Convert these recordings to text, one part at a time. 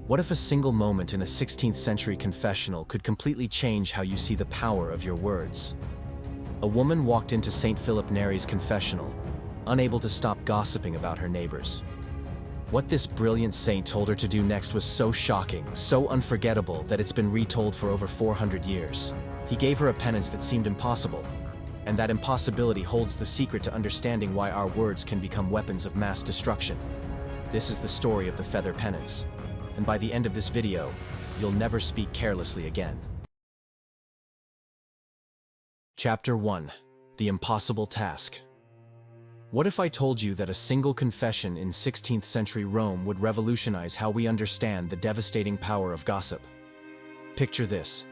What if a single moment in a 16th century confessional could completely change how you see the power of your words? A woman walked into Saint Philip Neri's confessional, unable to stop gossiping about her neighbors. What this brilliant saint told her to do next was so shocking, so unforgettable that it's been retold for over 400 years. He gave her a penance that seemed impossible, and that impossibility holds the secret to understanding why our words can become weapons of mass destruction. This is the story of the feather penance, and by the end of this video, you'll never speak carelessly again. Chapter 1. The Impossible Task. What if I told you that a single confession in 16th century Rome would revolutionize how we understand the devastating power of gossip? Picture this.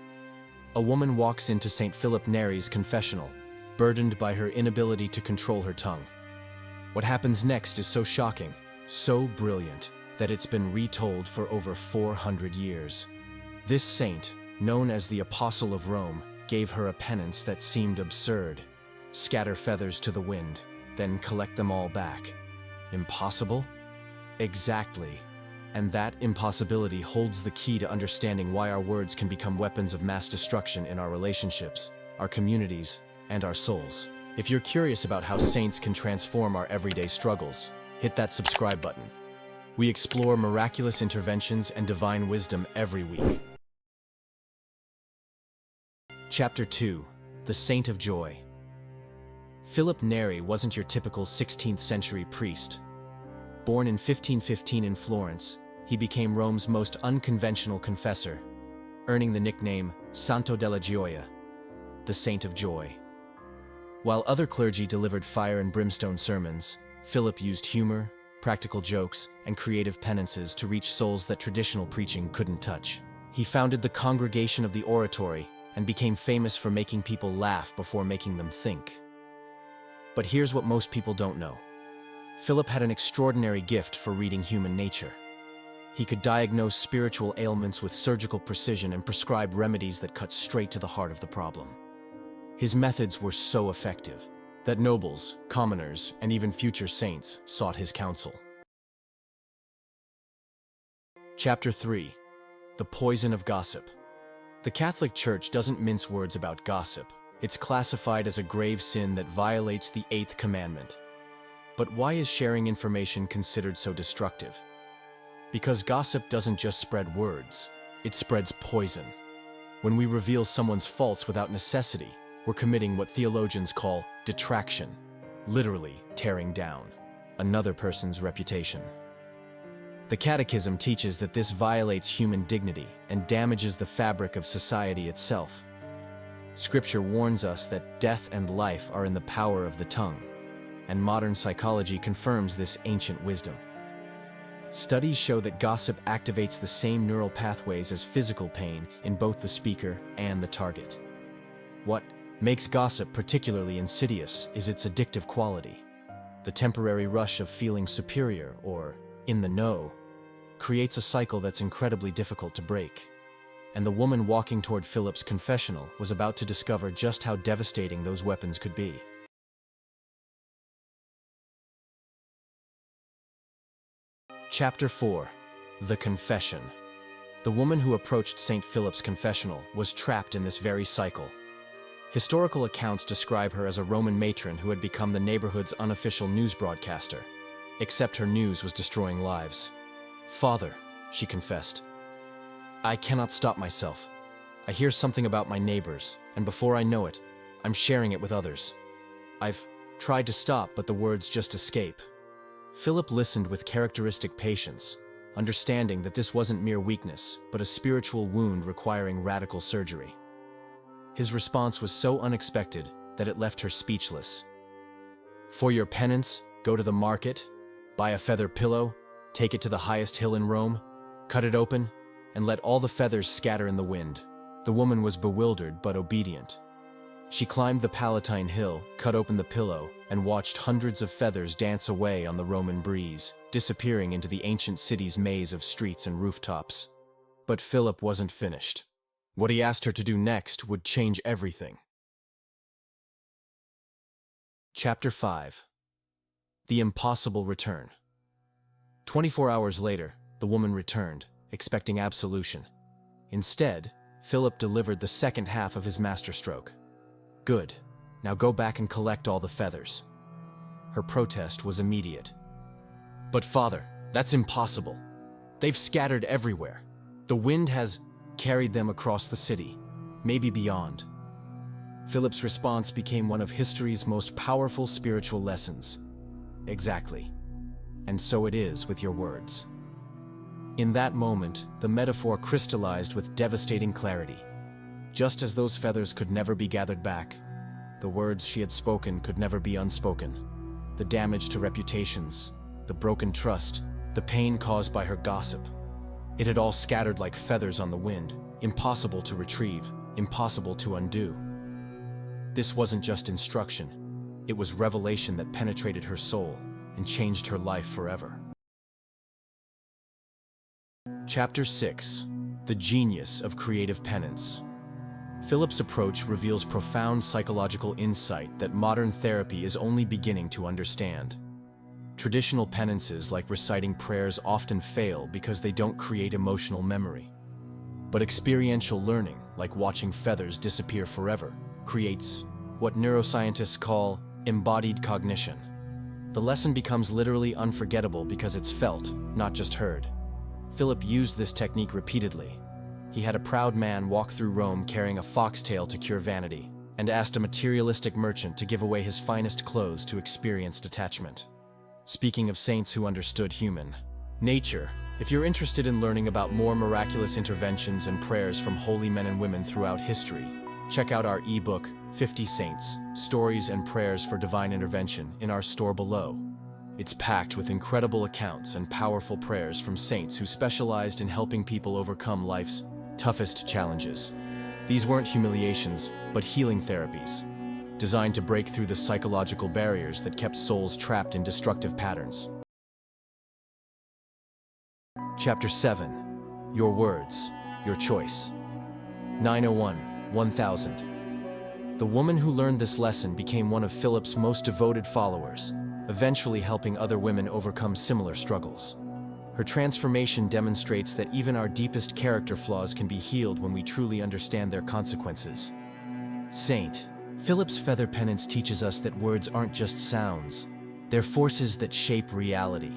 A woman walks into Saint Philip Neri's confessional, burdened by her inability to control her tongue. What happens next is so shocking, so brilliant, that it's been retold for over 400 years. This saint, known as the Apostle of Rome, gave her a penance that seemed absurd. Scatter feathers to the wind, then collect them all back. Impossible? Exactly. And that impossibility holds the key to understanding why our words can become weapons of mass destruction in our relationships, our communities, and our souls. If you're curious about how saints can transform our everyday struggles, hit that subscribe button. We explore miraculous interventions and divine wisdom every week. Chapter 2. The Saint of Joy. Philip Neri wasn't your typical 16th century priest. Born in 1515 in Florence, he became Rome's most unconventional confessor, earning the nickname Santo della Gioia, the Saint of Joy. While other clergy delivered fire and brimstone sermons, Philip used humor, practical jokes, and creative penances to reach souls that traditional preaching couldn't touch. He founded the Congregation of the Oratory and became famous for making people laugh before making them think. But here's what most people don't know. Philip had an extraordinary gift for reading human nature. He could diagnose spiritual ailments with surgical precision and prescribe remedies that cut straight to the heart of the problem. His methods were so effective that nobles, commoners, and even future saints sought his counsel. Chapter 3. The Poison of Gossip. The Catholic Church doesn't mince words about gossip. It's classified as a grave sin that violates the 8th commandment. But why is sharing information considered so destructive? Because gossip doesn't just spread words, it spreads poison. When we reveal someone's faults without necessity, we're committing what theologians call detraction, literally tearing down another person's reputation. The Catechism teaches that this violates human dignity and damages the fabric of society itself. Scripture warns us that death and life are in the power of the tongue, and modern psychology confirms this ancient wisdom. Studies show that gossip activates the same neural pathways as physical pain in both the speaker and the target. What makes gossip particularly insidious is its addictive quality. The temporary rush of feeling superior or in the know creates a cycle that's incredibly difficult to break. And the woman walking toward Philip's confessional was about to discover just how devastating those weapons could be. Chapter 4. The Confession. The woman who approached St. Philip's confessional was trapped in this very cycle. Historical accounts describe her as a Roman matron who had become the neighborhood's unofficial news broadcaster, except her news was destroying lives. "Father," she confessed, "I cannot stop myself. I hear something about my neighbors, and before I know it, I'm sharing it with others. I've tried to stop, but the words just escape." Philip listened with characteristic patience, understanding that this wasn't mere weakness, but a spiritual wound requiring radical surgery. His response was so unexpected that it left her speechless. "For your penance, go to the market, buy a feather pillow, take it to the highest hill in Rome, cut it open, and let all the feathers scatter in the wind." The woman was bewildered but obedient. She climbed the Palatine Hill, cut open the pillow, and watched hundreds of feathers dance away on the Roman breeze, disappearing into the ancient city's maze of streets and rooftops. But Philip wasn't finished. What he asked her to do next would change everything. Chapter 5. The Impossible Return. 24 hours later, the woman returned, expecting absolution. Instead, Philip delivered the second half of his masterstroke. "Good. Now go back and collect all the feathers." Her protest was immediate. "But father, that's impossible. They've scattered everywhere. The wind has carried them across the city, maybe beyond." Philip's response became one of history's most powerful spiritual lessons. Exactly. And so it is with your words. In that moment, the metaphor crystallized with devastating clarity. Just as those feathers could never be gathered back, the words she had spoken could never be unspoken. The damage to reputations, the broken trust, the pain caused by her gossip. It had all scattered like feathers on the wind, impossible to retrieve, impossible to undo. This wasn't just instruction. It was revelation that penetrated her soul and changed her life forever. Chapter 6. The Genius of Creative Penance. Philip's approach reveals profound psychological insight that modern therapy is only beginning to understand. Traditional penances like reciting prayers often fail because they don't create emotional memory. But experiential learning, like watching feathers disappear forever, creates what neuroscientists call embodied cognition. The lesson becomes literally unforgettable because it's felt, not just heard. Philip used this technique repeatedly. He had a proud man walk through Rome carrying a foxtail to cure vanity, and asked a materialistic merchant to give away his finest clothes to experience detachment. Speaking of saints who understood human nature, if you're interested in learning about more miraculous interventions and prayers from holy men and women throughout history, check out our ebook, 50 Saints, Stories and Prayers for Divine Intervention, in our store below. It's packed with incredible accounts and powerful prayers from saints who specialized in helping people overcome life's toughest challenges. These weren't humiliations, but healing therapies, designed to break through the psychological barriers that kept souls trapped in destructive patterns. Chapter 7. Your Words, Your Choice. 901-1000. The woman who learned this lesson became one of Philip's most devoted followers, eventually helping other women overcome similar struggles. Her transformation demonstrates that even our deepest character flaws can be healed when we truly understand their consequences. Saint Philip's feather penance teaches us that words aren't just sounds. They're forces that shape reality.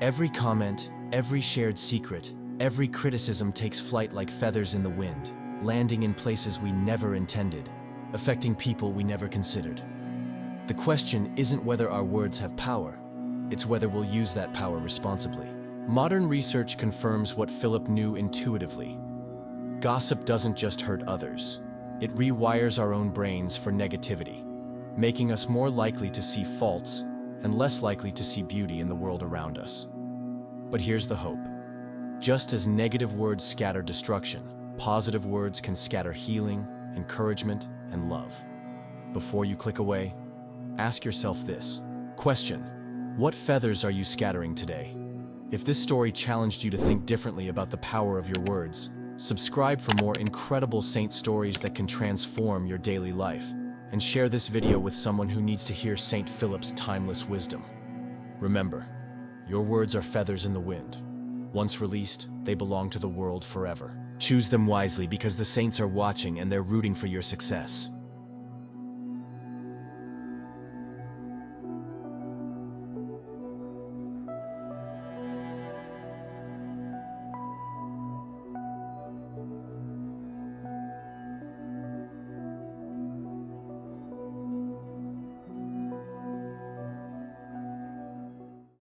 Every comment, every shared secret, every criticism takes flight like feathers in the wind, landing in places we never intended, affecting people we never considered. The question isn't whether our words have power, it's whether we'll use that power responsibly. Modern research confirms what Philip knew intuitively. Gossip doesn't just hurt others. It rewires our own brains for negativity, making us more likely to see faults and less likely to see beauty in the world around us. But here's the hope. Just as negative words scatter destruction, positive words can scatter healing, encouragement, and love. Before you click away, ask yourself this question: what feathers are you scattering today? If this story challenged you to think differently about the power of your words, subscribe for more incredible saint stories that can transform your daily life, and share this video with someone who needs to hear Saint Philip's timeless wisdom. Remember, your words are feathers in the wind. Once released, they belong to the world forever. Choose them wisely because the saints are watching and they're rooting for your success.